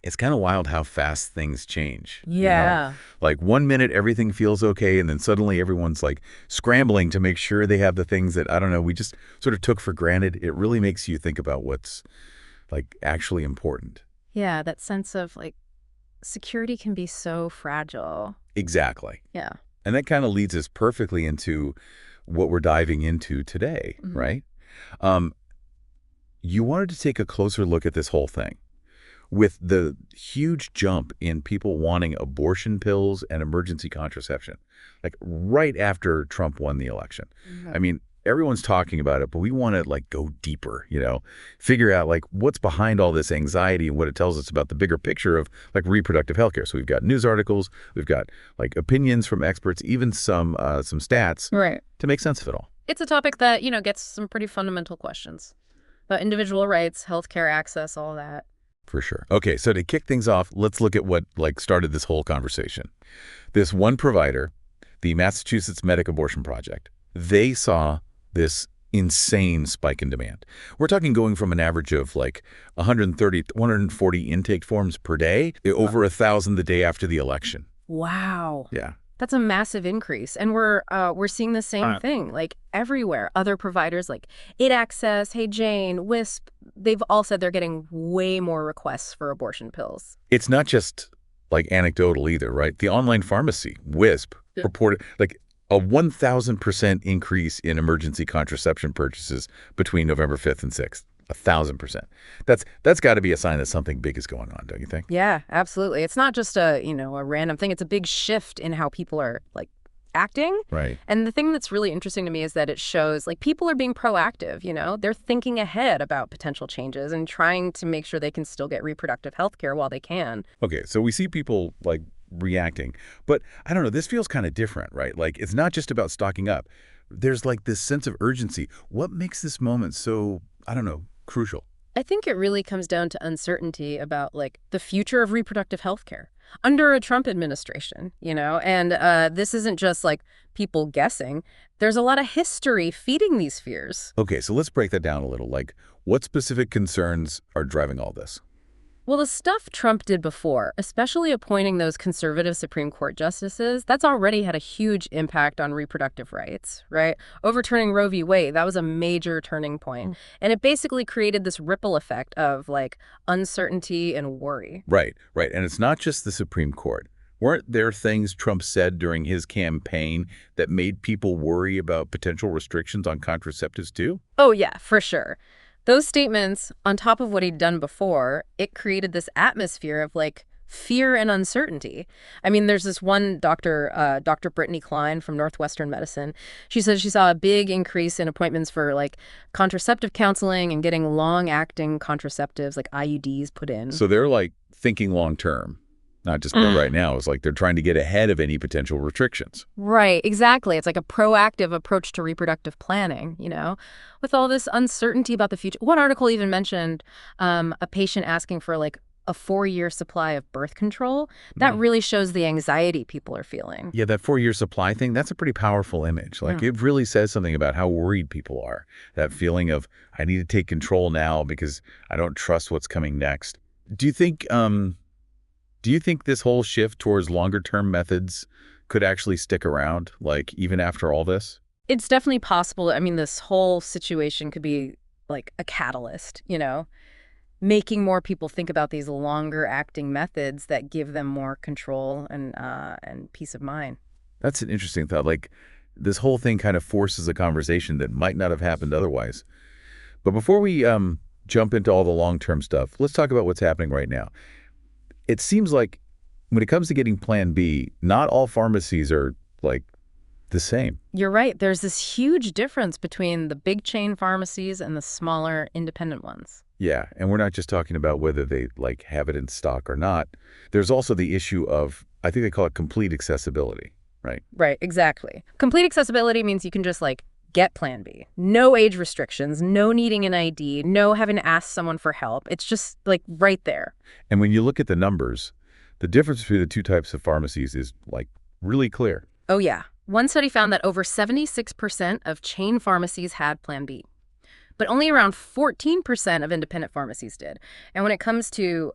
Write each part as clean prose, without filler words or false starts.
It's kind of wild how fast things change. Yeah. Like 1 minute, everything feels okay, and then suddenly everyone's like scrambling to make sure they have the things that, I don't know, we just sort of took for granted. It really makes you think about what's like actually important. Yeah, that sense of like security can be so fragile. Exactly. Yeah. And that kind of leads us perfectly into what we're diving into today, right? Um, you wanted to take a closer look at this whole thing with the huge jump in people wanting abortion pills and emergency contraception, like right after Trump won the election. Mhm. I mean, everyone's talking about it, but we want to like go deeper, figure out like what's behind all this anxiety and what it tells us about the bigger picture of like reproductive healthcare. So we've got news articles, we've got like opinions from experts, even some stats Right. to make sense of it all. It's a topic that, gets some pretty fundamental questions about individual rights, healthcare access, all that. For sure. Okay, so to kick things off, let's look at what like started this whole conversation. This one provider, the Massachusetts Medic Abortion Project, they saw this insane spike in demand. We're talking going from an average of like 130, 140 intake forms per day, over 1,000 the day after the election. Wow. Yeah. That's a massive increase. And we're seeing the same thing, like everywhere. Other providers like 8Access, Hey Jane, WISP, they've all said they're getting way more requests for abortion pills. It's not just like anecdotal either, right? The online pharmacy, WISP, reported like a 1,000% increase in emergency contraception purchases between November 5th and 6th. 1,000%. That's got to be a sign that something big is going on, don't you think? Yeah, absolutely. It's not just a random thing. It's a big shift in how people are like acting. Right. And the thing that's really interesting to me is that it shows like people are being proactive, they're thinking ahead about potential changes and trying to make sure they can still get reproductive health care while they can. Okay, so we see people like reacting, but I don't know, this feels kind of different, right? Like it's not just about stocking up. There's like this sense of urgency. What makes this moment so, I don't know, crucial? I think it really comes down to uncertainty about like the future of reproductive health care under a Trump administration, and this isn't just like people guessing. There's a lot of history feeding these fears. Okay, so let's break that down a little. Like what specific concerns are driving all this? Well, the stuff Trump did before, especially appointing those conservative Supreme Court justices, that's already had a huge impact on reproductive rights, right? Overturning Roe v. Wade, that was a major turning point. And it basically created this ripple effect of like uncertainty and worry. Right. And it's not just the Supreme Court. Weren't there things Trump said during his campaign that made people worry about potential restrictions on contraceptives too? Oh, yeah, for sure. Those statements, on top of what he'd done before, it created this atmosphere of like fear and uncertainty. I mean, there's this one doctor, Dr. Brittany Klein from Northwestern Medicine. She says she saw a big increase in appointments for like contraceptive counseling and getting long-acting contraceptives like IUDs put in. So they're like thinking long term. Not just right now. It's like they're trying to get ahead of any potential restrictions. Right, exactly. It's like a proactive approach to reproductive planning, with all this uncertainty about the future. One article even mentioned a patient asking for like a 4-year supply of birth control. That really shows the anxiety people are feeling. Yeah, that 4-year supply thing, that's a pretty powerful image. Like it really says something about how worried people are. That feeling of, I need to take control now because I don't trust what's coming next. Do you think this whole shift towards longer-term methods could actually stick around, like, even after all this? It's definitely possible. I mean, this whole situation could be like a catalyst, making more people think about these longer-acting methods that give them more control and peace of mind. That's an interesting thought. Like, this whole thing kind of forces a conversation that might not have happened otherwise. But before we jump into all the long-term stuff, let's talk about what's happening right now. It seems like when it comes to getting Plan B, not all pharmacies are like the same. You're right. There's this huge difference between the big chain pharmacies and the smaller independent ones. Yeah, and we're not just talking about whether they like have it in stock or not. There's also the issue of, I think they call it complete accessibility, right? Right, exactly. Complete accessibility means you can just like get Plan B. No age restrictions, no needing an ID, no having to ask someone for help. It's just like right there. And when you look at the numbers, the difference between the two types of pharmacies is like really clear. Oh, yeah. One study found that over 76% of chain pharmacies had Plan B. but only around 14% of independent pharmacies did. And when it comes to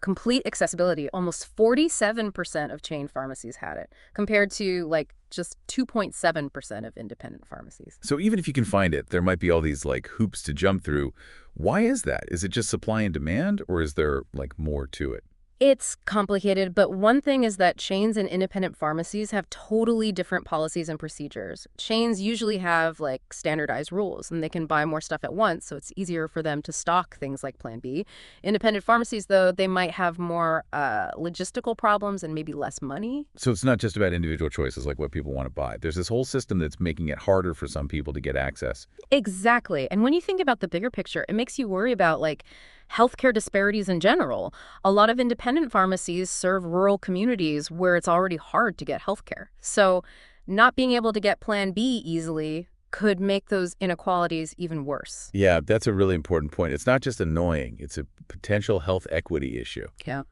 complete accessibility, almost 47% of chain pharmacies had it, compared to like just 2.7% of independent pharmacies. So even if you can find it, there might be all these like hoops to jump through. Why is that? Is it just supply and demand, or is there like more to it? It's complicated, but one thing is that chains and independent pharmacies have totally different policies and procedures. Chains usually have like standardized rules and they can buy more stuff at once, so it's easier for them to stock things like Plan B. Independent pharmacies, though, they might have more logistical problems and maybe less money. So it's not just about individual choices like what people want to buy. There's this whole system that's making it harder for some people to get access. Exactly. And when you think about the bigger picture, it makes you worry about like healthcare disparities in general. A lot of independent pharmacies serve rural communities where it's already hard to get healthcare. So not being able to get Plan B easily could make those inequalities even worse. Yeah, that's a really important point. It's not just annoying. It's a potential health equity issue. Yeah.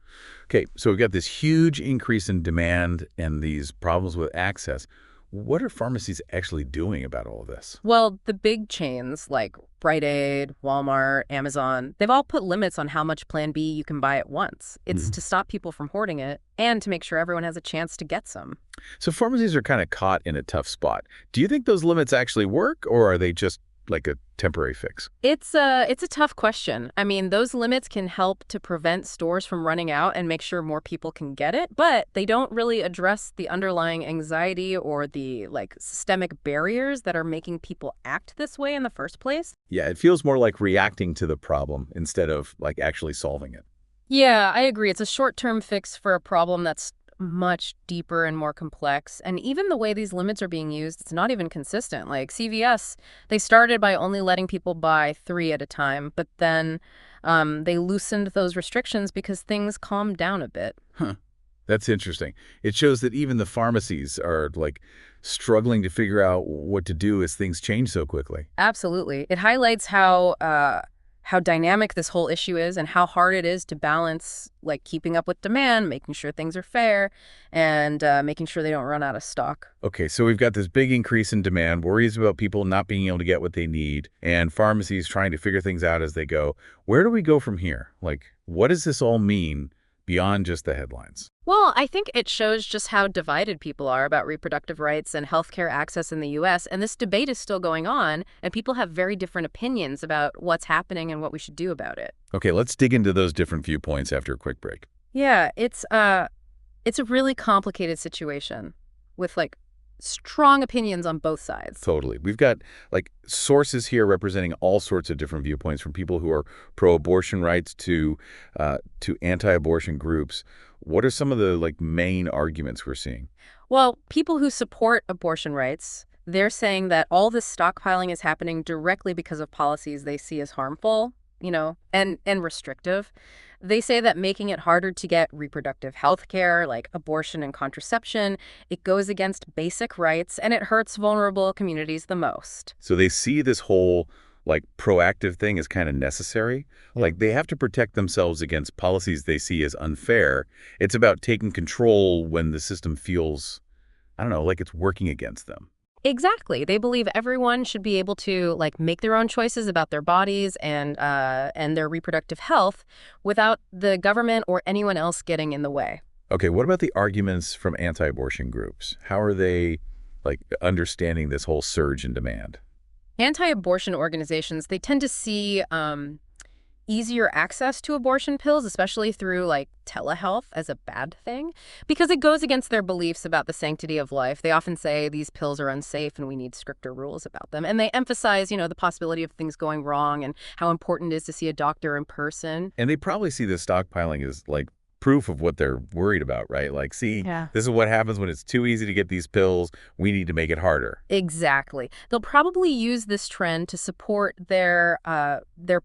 Okay, so we've got this huge increase in demand and these problems with access. What are pharmacies actually doing about all of this? Well, the big chains like Rite Aid, Walmart, Amazon, they've all put limits on how much Plan B you can buy at once. It's to stop people from hoarding it and to make sure everyone has a chance to get some. So pharmacies are kind of caught in a tough spot. Do you think those limits actually work, or are they just like a temporary fix? It's a tough question. I mean, those limits can help to prevent stores from running out and make sure more people can get it, but they don't really address the underlying anxiety or the like systemic barriers that are making people act this way in the first place. Yeah, it feels more like reacting to the problem instead of like actually solving it. Yeah, I agree. It's a short-term fix for a problem that's much deeper and more complex. And even the way these limits are being used, it's not even consistent. Like CVS, they started by only letting people buy 3 at a time, but then they loosened those restrictions because things calmed down a bit. Huh. That's interesting. It shows that even the pharmacies are like struggling to figure out what to do as things change so quickly. Absolutely. It highlights how dynamic this whole issue is and how hard it is to balance like keeping up with demand, making sure things are fair, and making sure they don't run out of stock. Okay, so we've got this big increase in demand, worries about people not being able to get what they need, and pharmacies trying to figure things out as they go. Where do we go from here? Like, what does this all mean beyond just the headlines? Well, I think it shows just how divided people are about reproductive rights and healthcare access in the U.S., and this debate is still going on, and people have very different opinions about what's happening and what we should do about it. Okay, let's dig into those different viewpoints after a quick break. Yeah, it's a really complicated situation with like strong opinions on both sides. Totally. We've got like sources here representing all sorts of different viewpoints, from people who are pro-abortion rights to anti-abortion groups. What are some of the like main arguments we're seeing? Well, people who support abortion rights, they're saying that all this stockpiling is happening directly because of policies they see as harmful, and restrictive. They say that making it harder to get reproductive health care, like abortion and contraception, it goes against basic rights and it hurts vulnerable communities the most. So they see this whole like proactive thing as kind of necessary. Like they have to protect themselves against policies they see as unfair. It's about taking control when the system feels, I don't know, like it's working against them. Exactly. They believe everyone should be able to like make their own choices about their bodies and their reproductive health without the government or anyone else getting in the way. Okay, what about the arguments from anti-abortion groups? How are they like understanding this whole surge in demand? Anti-abortion organizations, they tend to see easier access to abortion pills, especially through like telehealth, as a bad thing because it goes against their beliefs about the sanctity of life. They often say these pills are unsafe and we need stricter rules about them. And they emphasize, the possibility of things going wrong and how important it is to see a doctor in person. And they probably see the stockpiling as like proof of what they're worried about, right? Like, see, Yeah. This is what happens when it's too easy to get these pills. We need to make it harder. Exactly. They'll probably use this trend to support their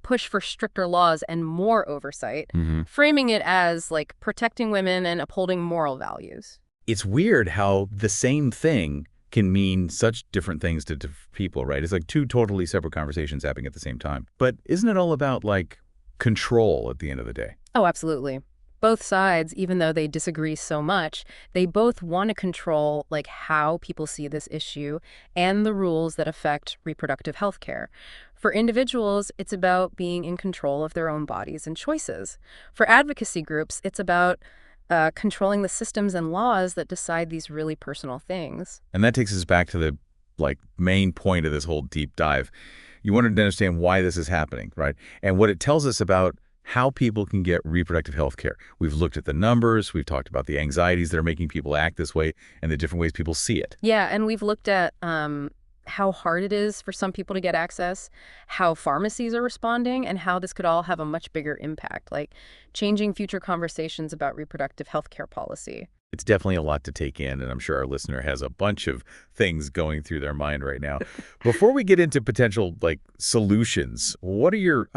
push for stricter laws and more oversight, framing it as like protecting women and upholding moral values. It's weird how the same thing can mean such different things to different people, right? It's like two totally separate conversations happening at the same time. But isn't it all about like control at the end of the day? Oh, absolutely. Both sides, even though they disagree so much, they both want to control like how people see this issue and the rules that affect reproductive health care. For individuals, it's about being in control of their own bodies and choices. For advocacy groups, it's about controlling the systems and laws that decide these really personal things. And that takes us back to the main point of this whole deep dive. You wanted to understand why this is happening, right? And what it tells us about how people can get reproductive health care. We've looked at the numbers, we've talked about the anxieties that are making people act this way, and the different ways people see it. Yeah, and we've looked at how hard it is for some people to get access, how pharmacies are responding, and how this could all have a much bigger impact, like changing future conversations about reproductive health care policy. It's definitely a lot to take in, and I'm sure our listener has a bunch of things going through their mind right now. Before we get into potential solutions, what are your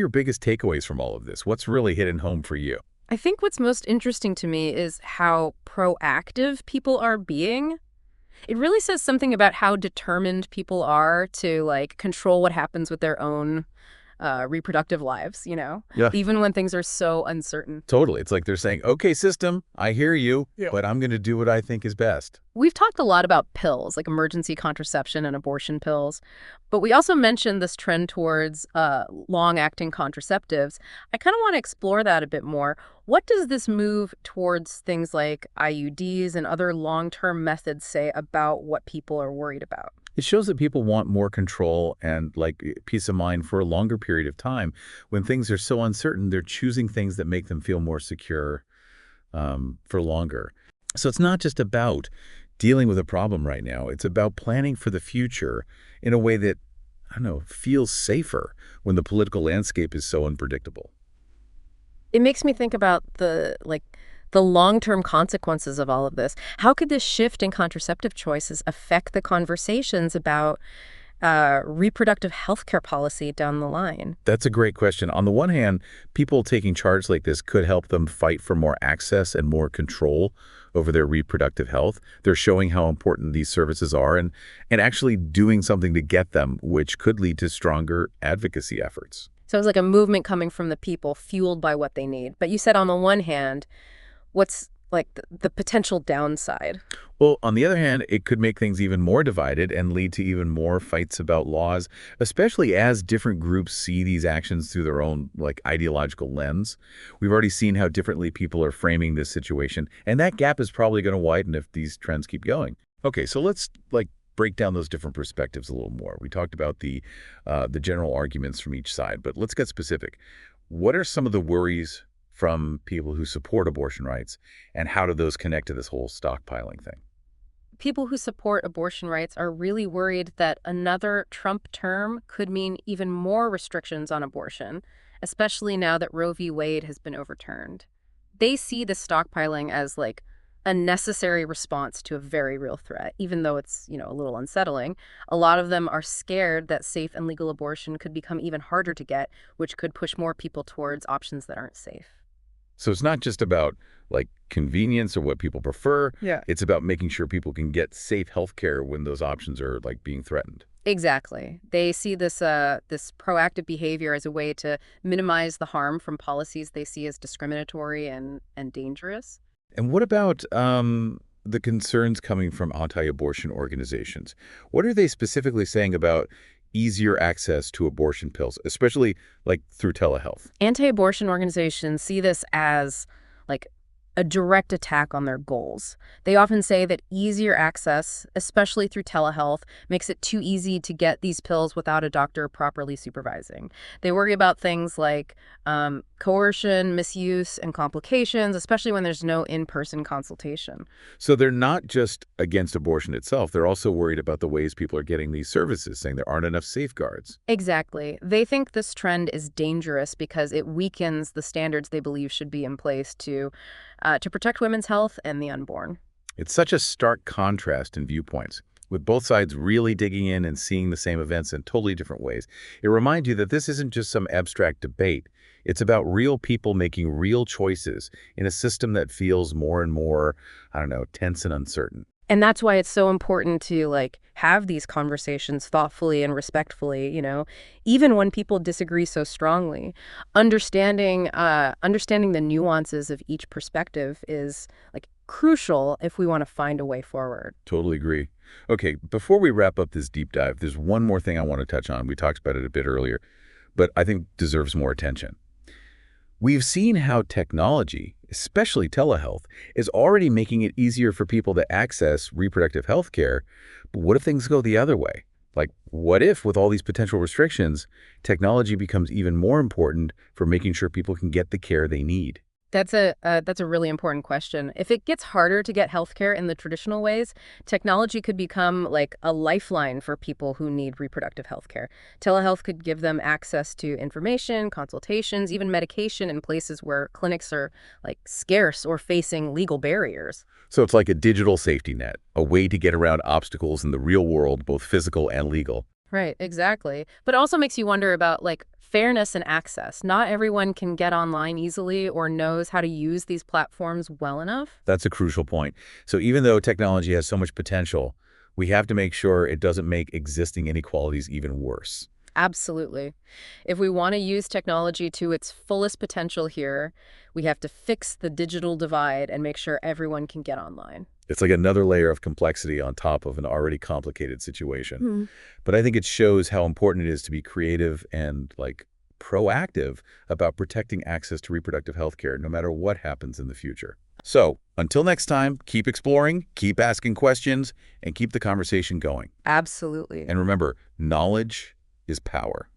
biggest takeaways from all of this? What's really hitting home for you? I think what's most interesting to me is how proactive people are being. It really says something about how determined people are to control what happens with their own reproductive lives, Yeah. even when things are so uncertain. Totally. It's like they're saying, okay, system, I hear you, but I'm going to do what I think is best. We've talked a lot about pills, like emergency contraception and abortion pills, but we also mentioned this trend towards long-acting contraceptives. I kind of want to explore that a bit more. What does this move towards things like IUDs and other long-term methods say about what people are worried about? It shows that people want more control and peace of mind for a longer period of time. When things are so uncertain, they're choosing things that make them feel more secure for longer. So it's not just about dealing with a problem right now. It's about planning for the future in a way that, feels safer when the political landscape is so unpredictable. It makes me think about the long-term consequences of all of this. How could this shift in contraceptive choices affect the conversations about reproductive health care policy down the line? That's a great question. On the one hand, people taking charge like this could help them fight for more access and more control over their reproductive health. They're showing how important these services are and actually doing something to get them, which could lead to stronger advocacy efforts. So it's like a movement coming from the people, fueled by what they need. But you said on the one hand, what's the potential downside? Well, on the other hand, it could make things even more divided and lead to even more fights about laws, especially as different groups see these actions through their own ideological lens. We've already seen how differently people are framing this situation, and that gap is probably going to widen if these trends keep going. Okay, so let's break down those different perspectives a little more. We talked about the general arguments from each side, but let's get specific. What are some of the worries from people who support abortion rights, and how do those connect to this whole stockpiling thing? People who support abortion rights are really worried that another Trump term could mean even more restrictions on abortion, especially now that Roe v. Wade has been overturned. They see the stockpiling as a necessary response to a very real threat, even though it's, a little unsettling. A lot of them are scared that safe and legal abortion could become even harder to get, which could push more people towards options that aren't safe. So it's not just about convenience or what people prefer. Yeah. It's about making sure people can get safe health care when those options are being threatened. Exactly. They see this proactive behavior as a way to minimize the harm from policies they see as discriminatory and dangerous. And what about the concerns coming from anti-abortion organizations? What are they specifically saying about easier access to abortion pills, especially through telehealth? Anti-abortion organizations see this as a direct attack on their goals. They often say that easier access, especially through telehealth, makes it too easy to get these pills without a doctor properly supervising. They worry about things like coercion, misuse, and complications, especially when there's no in-person consultation. So they're not just against abortion itself. They're also worried about the ways people are getting these services, saying there aren't enough safeguards. Exactly. They think this trend is dangerous because it weakens the standards they believe should be in place to protect women's health and the unborn. It's such a stark contrast in viewpoints, with both sides really digging in and seeing the same events in totally different ways. It reminds you that this isn't just some abstract debate. It's about real people making real choices in a system that feels more and more, tense and uncertain. And that's why it's so important to like have these conversations thoughtfully and respectfully, even when people disagree so strongly. Understanding the nuances of each perspective is like crucial if we want to find a way forward. Totally agree. Okay, before we wrap up this deep dive, there's one more thing I want to touch on. We talked about it a bit earlier, but I think deserves more attention. We've seen how technology, especially telehealth, is already making it easier for people to access reproductive health care. But what if things go the other way? Like, what if, with all these potential restrictions, technology becomes even more important for making sure people can get the care they need? That's a really important question. If it gets harder to get healthcare in the traditional ways, technology could become like a lifeline for people who need reproductive healthcare. Telehealth could give them access to information, consultations, even medication in places where clinics are like scarce or facing legal barriers. So it's like a digital safety net, a way to get around obstacles in the real world, both physical and legal. Right, exactly. But it also makes you wonder about like fairness and access. Not everyone can get online easily or knows how to use these platforms well enough. That's a crucial point. So even though technology has so much potential, we have to make sure it doesn't make existing inequalities even worse. Absolutely. If we want to use technology to its fullest potential here, we have to fix the digital divide and make sure everyone can get online. It's like another layer of complexity on top of an already complicated situation. Hmm. But I think it shows how important it is to be creative and like proactive about protecting access to reproductive health care, no matter what happens in the future. So until next time, keep exploring, keep asking questions, and keep the conversation going. Absolutely. And remember, knowledge is power.